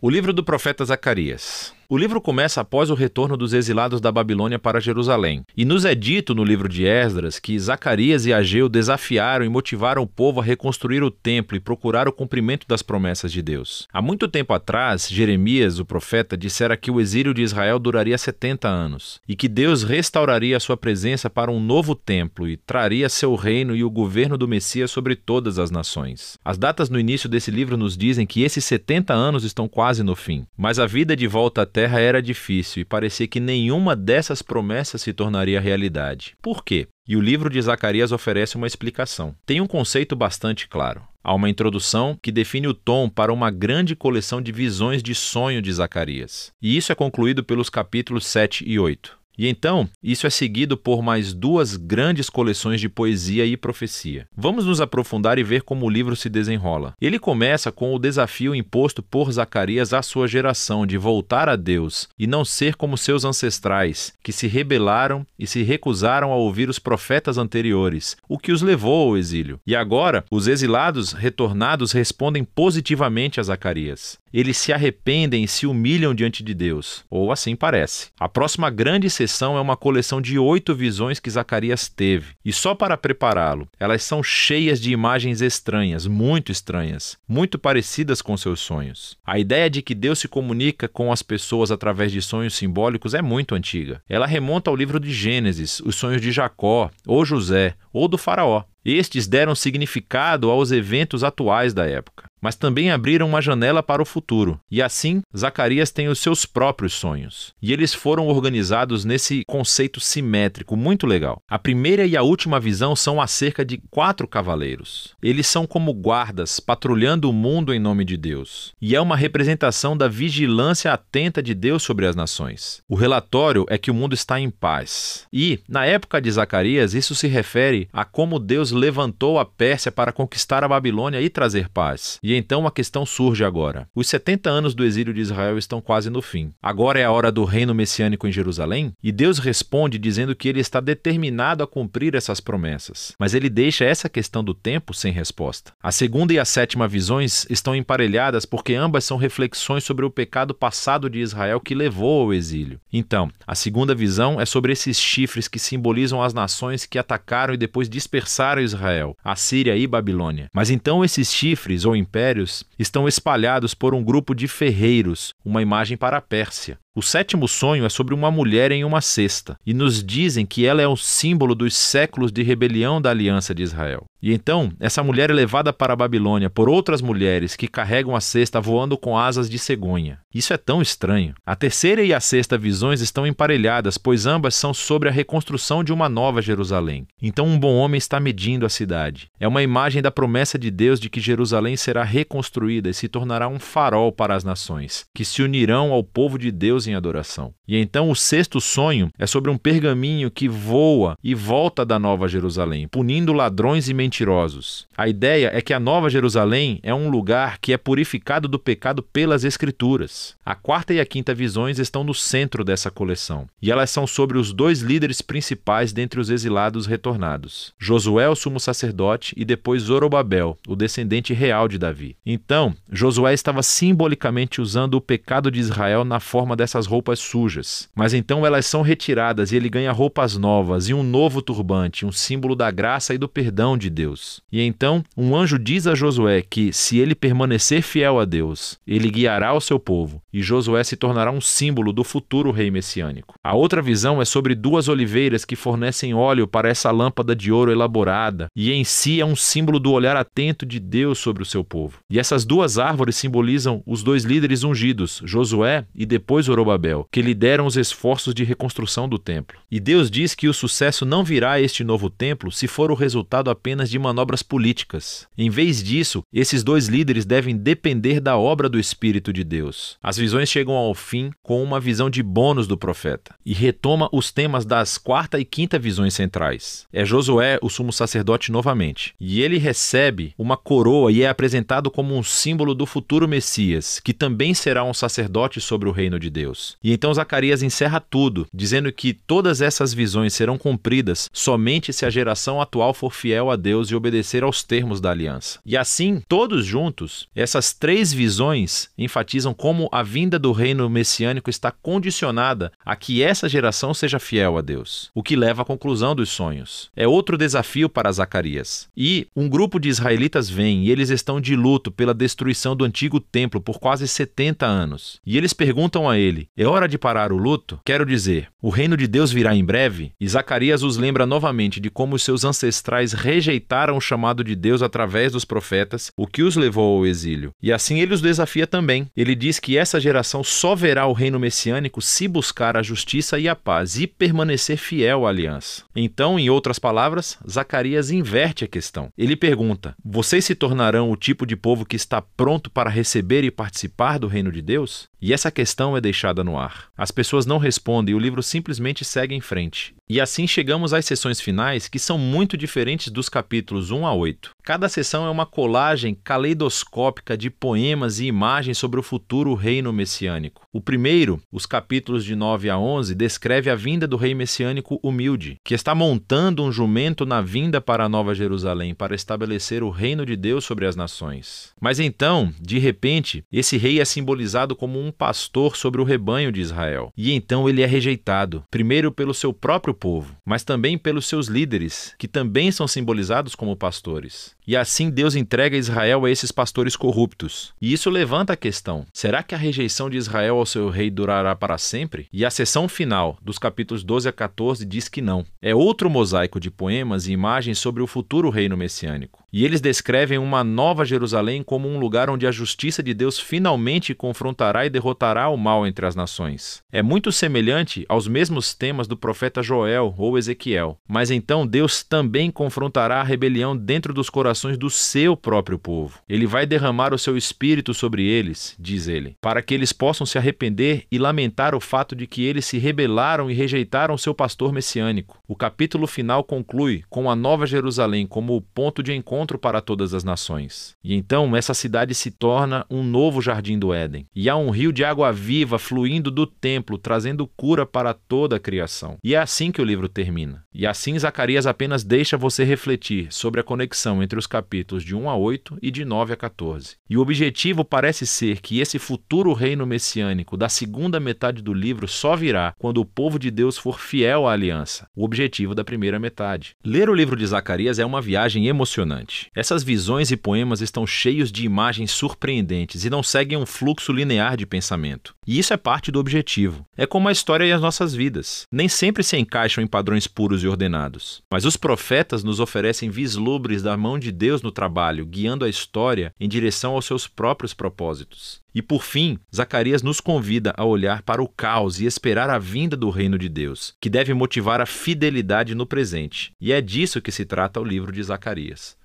O livro do profeta Zacarias. O livro começa após o retorno dos exilados da Babilônia para Jerusalém. E nos é dito no livro de Esdras que Zacarias e Ageu desafiaram e motivaram o povo a reconstruir o templo e procurar o cumprimento das promessas de Deus. Há muito tempo atrás, Jeremias, o profeta, dissera que o exílio de Israel duraria 70 anos e que Deus restauraria a sua presença para um novo templo e traria seu reino e o governo do Messias sobre todas as nações. As datas no início desse livro nos dizem que esses 70 anos estão quase no fim, mas a vida de volta à terra era difícil e parecia que nenhuma dessas promessas se tornaria realidade. Por quê? E o livro de Zacarias oferece uma explicação. Tem um conceito bastante claro. Há uma introdução que define o tom para uma grande coleção de visões de sonho de Zacarias. E isso é concluído pelos capítulos 7 e 8. E então, isso é seguido por mais duas grandes coleções de poesia e profecia. Vamos nos aprofundar e ver como o livro se desenrola. Ele começa com o desafio imposto por Zacarias à sua geração de voltar a Deus e não ser como seus ancestrais, que se rebelaram e se recusaram a ouvir os profetas anteriores, o que os levou ao exílio. E agora, os exilados retornados respondem positivamente a Zacarias. Eles se arrependem e se humilham diante de Deus, ou assim parece. A próxima grande sessão é uma coleção de 8 visões que Zacarias teve, e só para prepará-lo, elas são cheias de imagens estranhas, muito parecidas com seus sonhos. A ideia de que Deus se comunica com as pessoas através de sonhos simbólicos é muito antiga. Ela remonta ao livro de Gênesis, os sonhos de Jacó, ou José, ou do faraó. Estes deram significado aos eventos atuais da época, mas também abriram uma janela para o futuro. E assim, Zacarias tem os seus próprios sonhos. E eles foram organizados nesse conceito simétrico muito legal. A primeira e a última visão são acerca de 4 cavaleiros. Eles são como guardas, patrulhando o mundo em nome de Deus. E é uma representação da vigilância atenta de Deus sobre as nações. O relatório é que o mundo está em paz. E, na época de Zacarias, isso se refere a como Deus levantou a Pérsia para conquistar a Babilônia e trazer paz. E então a questão surge agora. Os 70 anos do exílio de Israel estão quase no fim. Agora é a hora do reino messiânico em Jerusalém? E Deus responde dizendo que ele está determinado a cumprir essas promessas. Mas ele deixa essa questão do tempo sem resposta. A segunda e a sétima visões estão emparelhadas porque ambas são reflexões sobre o pecado passado de Israel que levou ao exílio. Então, a segunda visão é sobre esses chifres que simbolizam as nações que atacaram e depois dispersaram Israel, Assíria e Babilônia. Mas então esses chifres ou impérios estão espalhados por um grupo de ferreiros, uma imagem para a Pérsia. O sétimo sonho é sobre uma mulher em uma cesta, e nos dizem que ela é o símbolo dos séculos de rebelião da aliança de Israel. E então, essa mulher é levada para a Babilônia por outras mulheres que carregam a cesta voando com asas de cegonha. Isso é tão estranho. A terceira e a sexta visões estão emparelhadas, pois ambas são sobre a reconstrução de uma nova Jerusalém. Então um bom homem está medindo a cidade. É uma imagem da promessa de Deus de que Jerusalém será reconstruída e se tornará um farol para as nações, que se unirão ao povo de Deus em adoração. E então o sexto sonho é sobre um pergaminho que voa e volta da Nova Jerusalém, punindo ladrões e mentirosos. A ideia é que a Nova Jerusalém é um lugar que é purificado do pecado pelas Escrituras. A quarta e a quinta visões estão no centro dessa coleção, e elas são sobre os 2 líderes principais dentre os exilados retornados, Josué, o sumo sacerdote, e depois Zorobabel, o descendente real de Davi. Então, Josué estava simbolicamente usando o pecado de Israel na forma dessas roupas sujas, mas então elas são retiradas e ele ganha roupas novas e um novo turbante, um símbolo da graça e do perdão de Deus. E então um anjo diz a Josué que, se ele permanecer fiel a Deus, ele guiará o seu povo, e Josué se tornará um símbolo do futuro rei messiânico. A outra visão é sobre 2 oliveiras que fornecem óleo para essa lâmpada de ouro elaborada, e em si é um símbolo do olhar atento de Deus sobre o seu povo. E essas 2 árvores simbolizam os 2 líderes ungidos, Josué e depois Zorobabel, que lideram os esforços de reconstrução do templo. E Deus diz que o sucesso não virá a este novo templo se for o resultado apenas de manobras políticas. Em vez disso, esses 2 líderes devem depender da obra do Espírito de Deus. As visões chegam ao fim com uma visão de bônus do profeta e retoma os temas das quarta e quinta visões centrais. É Josué, o sumo sacerdote, novamente. E ele recebe uma coroa e é apresentado como um símbolo do futuro Messias, que também será um sacerdote sobre o reino de Deus. Deus. E então Zacarias encerra tudo, dizendo que todas essas visões serão cumpridas somente se a geração atual for fiel a Deus e obedecer aos termos da aliança. E assim, todos juntos, essas 3 visões enfatizam como a vinda do reino messiânico está condicionada a que essa geração seja fiel a Deus, o que leva à conclusão dos sonhos. É outro desafio para Zacarias. E um grupo de israelitas vem e eles estão de luto pela destruição do antigo templo por quase 70 anos. E eles perguntam a ele: é hora de parar o luto? Quero dizer, o reino de Deus virá em breve? E Zacarias os lembra novamente de como os seus ancestrais rejeitaram o chamado de Deus através dos profetas, o que os levou ao exílio. E assim ele os desafia também. Ele diz que essa geração só verá o reino messiânico se buscar a justiça e a paz e permanecer fiel à aliança. Então, em outras palavras, Zacarias inverte a questão. Ele pergunta: vocês se tornarão o tipo de povo que está pronto para receber e participar do reino de Deus? E essa questão é deixada no ar. As pessoas não respondem e o livro simplesmente segue em frente. E assim chegamos às sessões finais, que são muito diferentes dos capítulos 1 a 8. Cada sessão é uma colagem caleidoscópica de poemas e imagens sobre o futuro reino messiânico. O primeiro, os capítulos de 9 a 11, descreve a vinda do rei messiânico humilde, que está montando um jumento na vinda para a Nova Jerusalém para estabelecer o reino de Deus sobre as nações. Mas então, de repente, esse rei é simbolizado como um pastor sobre o rebanho de Israel. E então ele é rejeitado, primeiro pelo seu próprio povo, mas também pelos seus líderes, que também são simbolizados como pastores. E assim Deus entrega Israel a esses pastores corruptos. E isso levanta a questão: será que a rejeição de Israel ao seu rei durará para sempre? E a sessão final, dos capítulos 12 a 14, diz que não. É outro mosaico de poemas e imagens sobre o futuro reino messiânico. E eles descrevem uma nova Jerusalém como um lugar onde a justiça de Deus finalmente confrontará e derrotará o mal entre as nações. É muito semelhante aos mesmos temas do profeta Joel ou Ezequiel. Mas então Deus também confrontará a rebelião dentro dos corações do seu próprio povo. Ele vai derramar o seu espírito sobre eles, diz ele, para que eles possam se arrepender e lamentar o fato de que eles se rebelaram e rejeitaram seu pastor messiânico. O capítulo final conclui com a Nova Jerusalém como o ponto de encontro para todas as nações. E então essa cidade se torna um novo jardim do Éden. E há um rio de água viva fluindo do templo, trazendo cura para toda a criação. E é assim que o livro termina. E assim Zacarias apenas deixa você refletir sobre a conexão entre os capítulos de 1 a 8 e de 9 a 14. E o objetivo parece ser que esse futuro reino messiânico da segunda metade do livro só virá quando o povo de Deus for fiel à aliança, o objetivo da primeira metade. Ler o livro de Zacarias é uma viagem emocionante. Essas visões e poemas estão cheios de imagens surpreendentes e não seguem um fluxo linear de pensamento. E isso é parte do objetivo. É como a história e as nossas vidas. Nem sempre se encaixam em padrões puros e ordenados. Mas os profetas nos oferecem vislumbres da mão de Deus no trabalho, guiando a história em direção aos seus próprios propósitos. E por fim, Zacarias nos convida a olhar para o caos e esperar a vinda do reino de Deus, que deve motivar a fidelidade no presente. E é disso que se trata o livro de Zacarias.